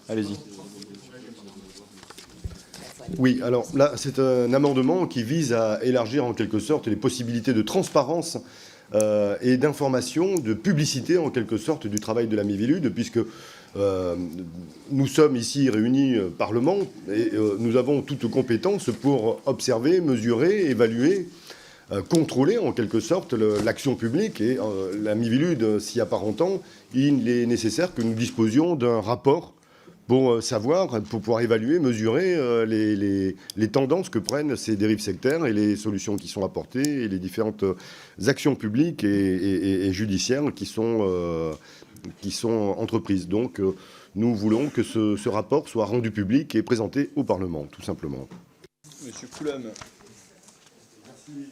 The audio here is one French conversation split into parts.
Allez-y. Oui, alors là, c'est un amendement qui vise à élargir en quelque sorte les possibilités de transparence et d'information, de publicité en quelque sorte du travail de la Miviludes, puisque nous sommes ici réunis Parlement et nous avons toute compétence pour observer, mesurer, évaluer, contrôler en quelque sorte l'action publique. Et la Miviludes s'y apparentant, il est nécessaire que nous disposions d'un rapport pour savoir, pour pouvoir évaluer, mesurer les tendances que prennent ces dérives sectaires et les solutions qui sont apportées et les différentes actions publiques et judiciaires qui sont entreprises. Donc, nous voulons que ce rapport soit rendu public et présenté au Parlement, tout simplement. Monsieur Coulombe. Merci.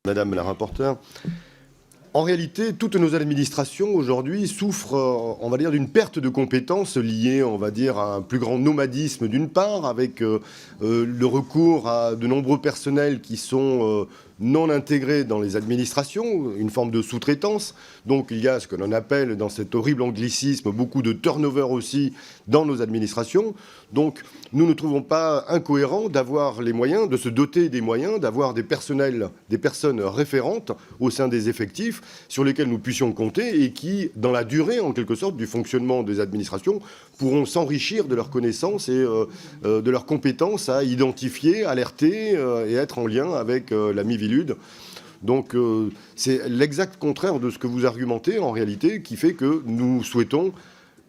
Madame la rapporteure. En réalité, toutes nos administrations aujourd'hui souffrent, on va dire, d'une perte de compétences liée, on va dire, à un plus grand nomadisme d'une part, avec le recours à de nombreux personnels qui sont non intégrés dans les administrations, une forme de sous-traitance. Donc il y a ce que l'on appelle, dans cet horrible anglicisme, beaucoup de turnover aussi dans nos administrations. Donc nous ne trouvons pas incohérent d'avoir les moyens, de se doter des moyens, d'avoir des personnels, des personnes référentes au sein des effectifs sur lesquels nous puissions compter et qui, dans la durée, en quelque sorte, du fonctionnement des administrations, pourront s'enrichir de leurs connaissances et de leurs compétences à identifier, alerter et être en lien avec la Miviludes. Donc c'est l'exact contraire de ce que vous argumentez en réalité, qui fait que nous souhaitons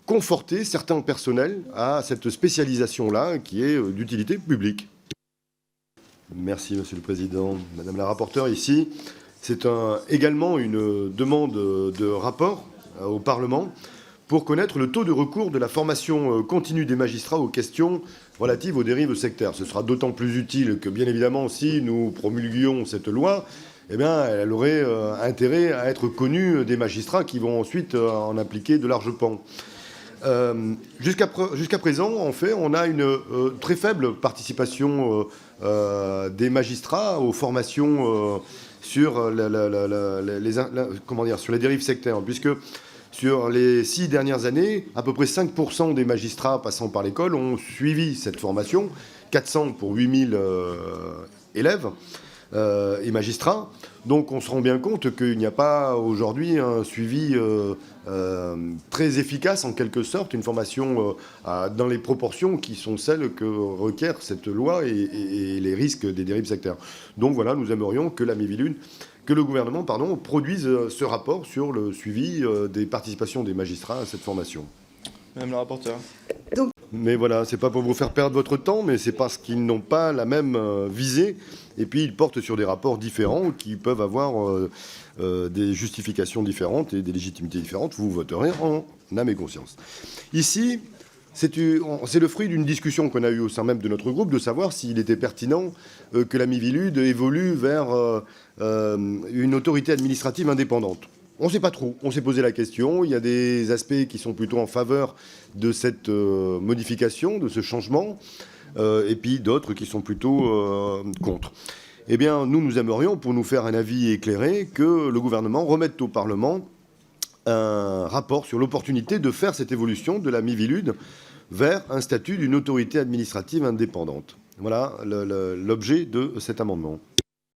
conforter certains personnels à cette spécialisation-là qui est d'utilité publique. Merci, Monsieur le Président. Madame la rapporteure, ici, c'est également une demande de rapport au Parlement pour connaître le taux de recours de la formation continue des magistrats aux questions relatives aux dérives sectaires. Ce sera d'autant plus utile que, bien évidemment, si nous promulguions cette loi, eh bien, elle aurait intérêt à être connue des magistrats qui vont ensuite en appliquer de larges pans. Jusqu'à présent, en fait, on a une très faible participation des magistrats aux formations sur les dérives sectaires, puisque sur les 6 dernières années, à peu près 5% des magistrats passant par l'école ont suivi cette formation, 400 pour 8000 élèves et magistrats. Donc on se rend bien compte qu'il n'y a pas aujourd'hui un suivi très efficace, en quelque sorte, une formation dans les proportions qui sont celles que requiert cette loi et les risques des dérives sectaires. Donc voilà, nous aimerions que le gouvernement produise ce rapport sur le suivi des participations des magistrats à cette formation. Madame la rapporteure. Mais voilà, c'est pas pour vous faire perdre votre temps, mais c'est parce qu'ils n'ont pas la même visée. Et puis, ils portent sur des rapports différents qui peuvent avoir des justifications différentes et des légitimités différentes. Vous voterez en âme et conscience. Ici, c'est le fruit d'une discussion qu'on a eue au sein même de notre groupe, de savoir s'il était pertinent que la Miviludes évolue vers une autorité administrative indépendante. On ne sait pas trop. On s'est posé la question. Il y a des aspects qui sont plutôt en faveur de cette modification, de ce changement, et puis d'autres qui sont plutôt contre. Eh bien, nous aimerions, pour nous faire un avis éclairé, que le gouvernement remette au Parlement un rapport sur l'opportunité de faire cette évolution de la Miviludes vers un statut d'une autorité administrative indépendante. Voilà l'objet de cet amendement.